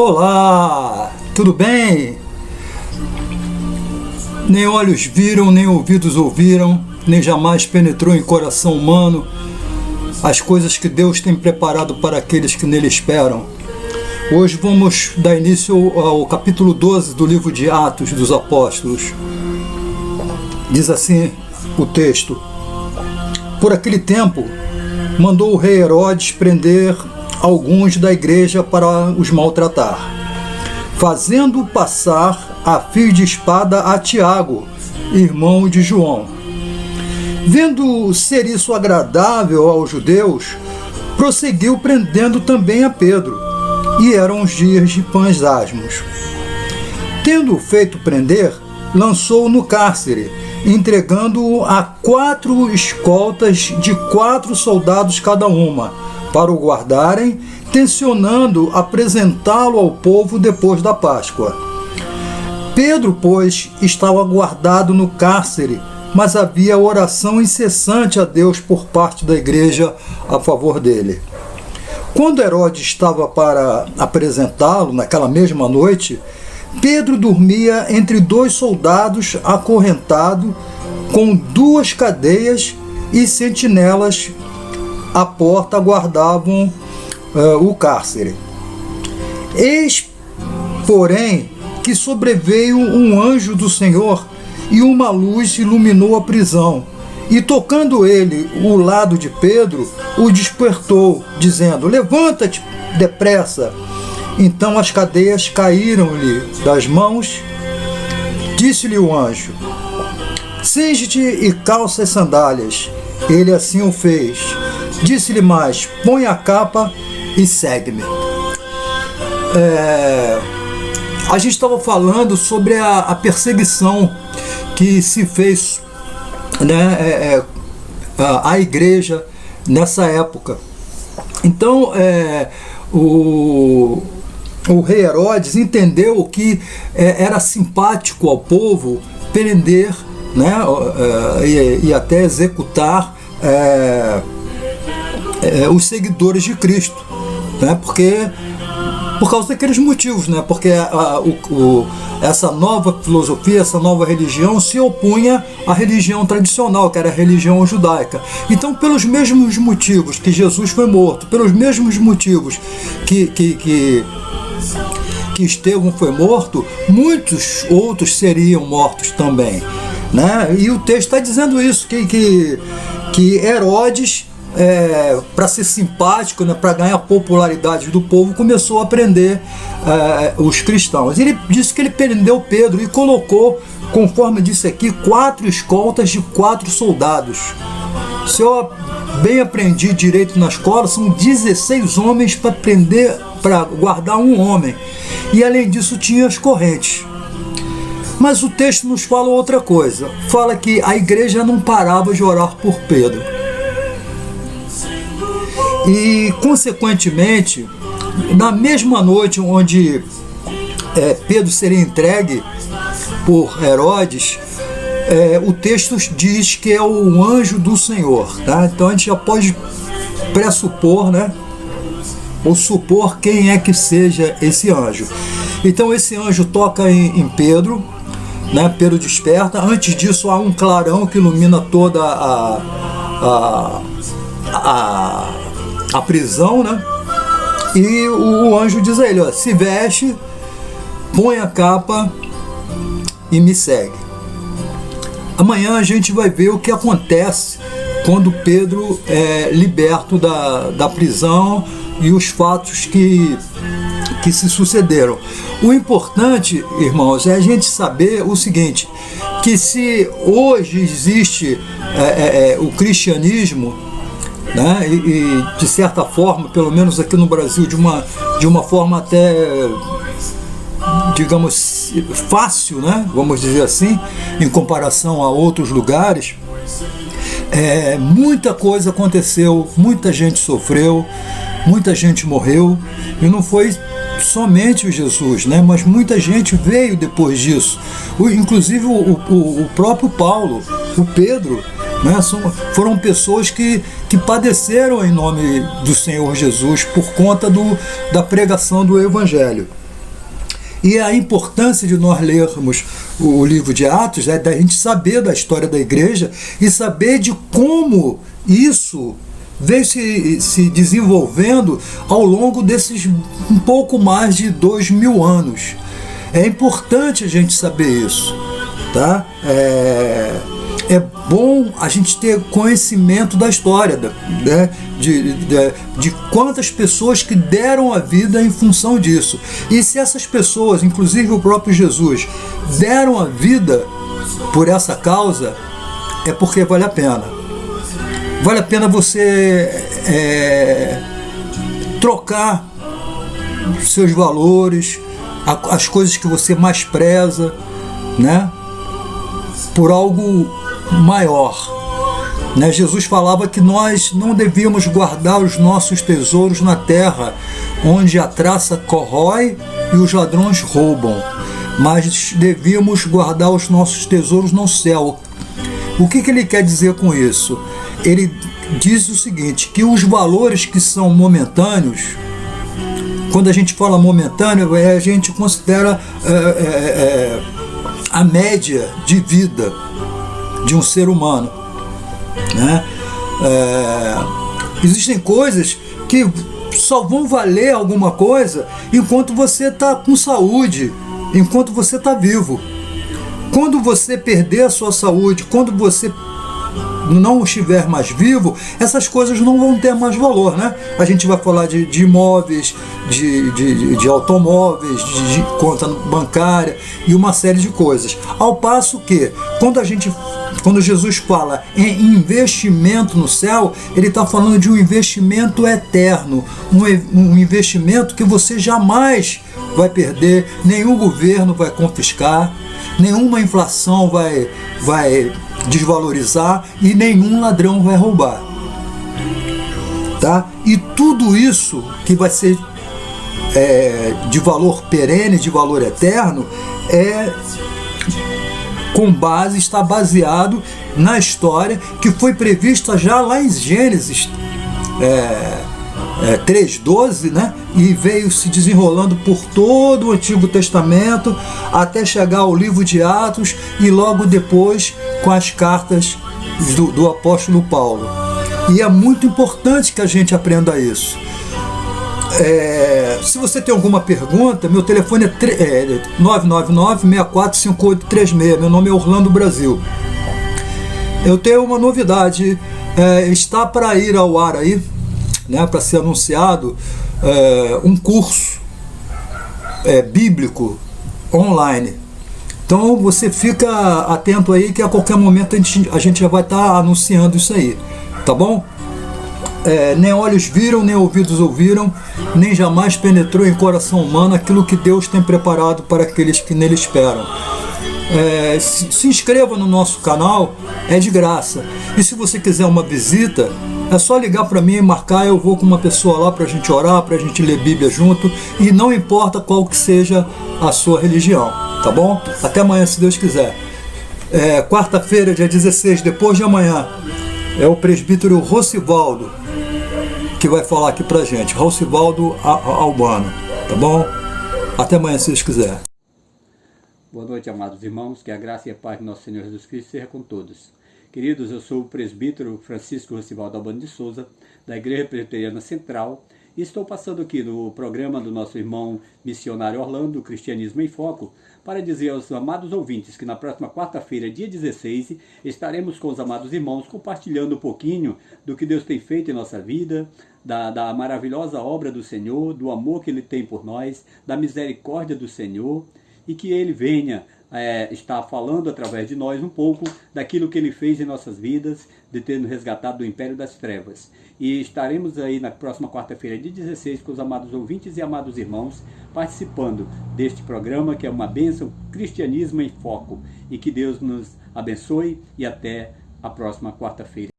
Olá, tudo bem? Nem olhos viram, nem ouvidos ouviram, nem jamais penetrou em coração humano as coisas que Deus tem preparado para aqueles que nele esperam. Hoje vamos dar início ao capítulo 12 do livro de Atos dos Apóstolos. Diz assim o texto: Por aquele tempo, mandou o rei Herodes prender alguns da igreja para os maltratar, fazendo passar a fio de espada a Tiago, irmão de João. Vendo ser isso agradável aos judeus, prosseguiu prendendo também a Pedro, e eram os dias de pães asmos. Tendo-o feito prender, lançou-o no cárcere, entregando-o a 4 escoltas de 4 soldados cada uma, para o guardarem, tencionando apresentá-lo ao povo depois da Páscoa. Pedro, pois, estava guardado no cárcere, mas havia oração incessante a Deus por parte da igreja a favor dele. Quando Herodes estava para apresentá-lo, naquela mesma noite, Pedro dormia entre 2 soldados acorrentado, com 2 cadeias, e sentinelas à porta guardavam o cárcere. Eis, porém, que sobreveio um anjo do Senhor, e uma luz iluminou a prisão. E tocando ele o lado de Pedro, o despertou, dizendo: Levanta-te depressa. Então as cadeias caíram-lhe das mãos. Disse-lhe o anjo: Cinge-te e calça as sandálias. Ele assim o fez. Disse-lhe mais: Põe a capa e segue-me. A gente estava falando sobre a perseguição que se fez, né, à igreja nessa época. Então, o rei Herodes entendeu que era simpático ao povo prender, né, e até executar os seguidores de Cristo, né, por causa daqueles motivos, né, porque essa nova filosofia, essa nova religião se opunha à religião tradicional, que era a religião judaica. Então, pelos mesmos motivos que Jesus foi morto, pelos mesmos motivos que Estevão foi morto, muitos outros seriam mortos também, né? E o texto está dizendo isso, que Herodes, para ser simpático, né, para ganhar a popularidade do povo, começou a prender os cristãos. Ele disse que ele prendeu Pedro e colocou, conforme disse aqui, 4 escoltas de 4 soldados. Se eu bem aprendi direito na escola, são 16 homens para guardar um homem. E além disso tinha as correntes. Mas o texto nos fala outra coisa. Fala que a igreja não parava de orar por Pedro. E, consequentemente, na mesma noite onde Pedro seria entregue por Herodes, o texto diz que é o anjo do Senhor, tá? Então a gente já pode pressupor, né, ou supor quem é que seja esse anjo. Então esse anjo toca em Pedro, né? Pedro desperta. Antes disso há um clarão que ilumina toda a prisão, né? E o anjo diz a ele: ó, se veste, põe a capa e me segue. Amanhã a gente vai ver o que acontece quando Pedro é liberto da prisão e os fatos que se sucederam. O importante, irmãos, é a gente saber o seguinte, que se hoje existe o cristianismo, né, e de certa forma, pelo menos aqui no Brasil, de uma forma até, digamos, fácil, né, vamos dizer assim, em comparação a outros lugares, muita coisa aconteceu, muita gente sofreu, muita gente morreu, e não foi somente o Jesus, né, mas muita gente veio depois disso. Inclusive o próprio Paulo, o Pedro, né, foram pessoas que padeceram em nome do Senhor Jesus por conta da pregação do Evangelho. E a importância de nós lermos o livro de Atos é da gente saber da história da igreja e saber de como isso vem se desenvolvendo ao longo desses um pouco mais de 2000 anos. É importante a gente saber isso, tá? É bom a gente ter conhecimento da história, né? de quantas pessoas que deram a vida em função disso. E se essas pessoas, inclusive o próprio Jesus, deram a vida por essa causa, é porque vale a pena. Vale a pena você trocar seus valores, as coisas que você mais preza, né, por algo maior. Né? Jesus falava que nós não devíamos guardar os nossos tesouros na terra, onde a traça corrói e os ladrões roubam, mas devíamos guardar os nossos tesouros no céu. O que ele quer dizer com isso? Ele diz o seguinte, que os valores que são momentâneos, quando a gente fala momentâneo, a gente considera a média de vida de um ser humano, né? Existem coisas que só vão valer alguma coisa enquanto você está com saúde, enquanto você está vivo. Quando você perder a sua saúde, quando você não estiver mais vivo, essas coisas não vão ter mais valor, né? A gente vai falar de imóveis, de automóveis, de conta bancária e uma série de coisas. Ao passo que, quando Jesus fala em investimento no céu, ele está falando de um investimento eterno, um investimento que você jamais vai perder, nenhum governo vai confiscar, nenhuma inflação vai desvalorizar e nenhum ladrão vai roubar, tá? E tudo isso que vai ser de valor perene, de valor eterno, está baseado na história que foi prevista já lá em Gênesis 3:12, né? E veio se desenrolando por todo o Antigo Testamento até chegar ao livro de Atos e logo depois com as cartas do apóstolo Paulo. E é muito importante que a gente aprenda isso. Se você tem alguma pergunta, meu telefone é 999-645836. Meu nome é Orlando Brasil. Eu tenho uma novidade, está para ir ao ar aí, né, para ser anunciado, um curso bíblico online. Então você fica atento aí que a qualquer momento a gente já vai estar anunciando isso aí, tá bom? Nem olhos viram, nem ouvidos ouviram, nem jamais penetrou em coração humano aquilo que Deus tem preparado para aqueles que nele esperam. Se inscreva no nosso canal, é de graça. E se você quiser uma visita, é só ligar para mim e marcar, eu vou com uma pessoa lá para a gente orar, para a gente ler Bíblia junto, e não importa qual que seja a sua religião, tá bom? Até amanhã, se Deus quiser. Quarta-feira, dia 16, depois de amanhã, é o presbítero Rocivaldo que vai falar aqui pra gente, Rocivaldo Albano, tá bom? Até amanhã, se Deus quiser. Boa noite, amados irmãos, que a graça e a paz de nosso Senhor Jesus Cristo seja com todos. Queridos, eu sou o presbítero Francisco Rocivaldo Albano de Souza, da Igreja Presbiteriana Central, e estou passando aqui no programa do nosso irmão missionário Orlando, Cristianismo em Foco, para dizer aos amados ouvintes que na próxima quarta-feira, dia 16, estaremos com os amados irmãos compartilhando um pouquinho do que Deus tem feito em nossa vida, da maravilhosa obra do Senhor, do amor que Ele tem por nós, da misericórdia do Senhor, e que Ele venha estar falando através de nós um pouco daquilo que Ele fez em nossas vidas, de ter nos resgatado do império das trevas. E estaremos aí na próxima quarta-feira, dia 16, com os amados ouvintes e amados irmãos, participando deste programa que é uma bênção, Cristianismo em Foco. E que Deus nos abençoe e até a próxima quarta-feira.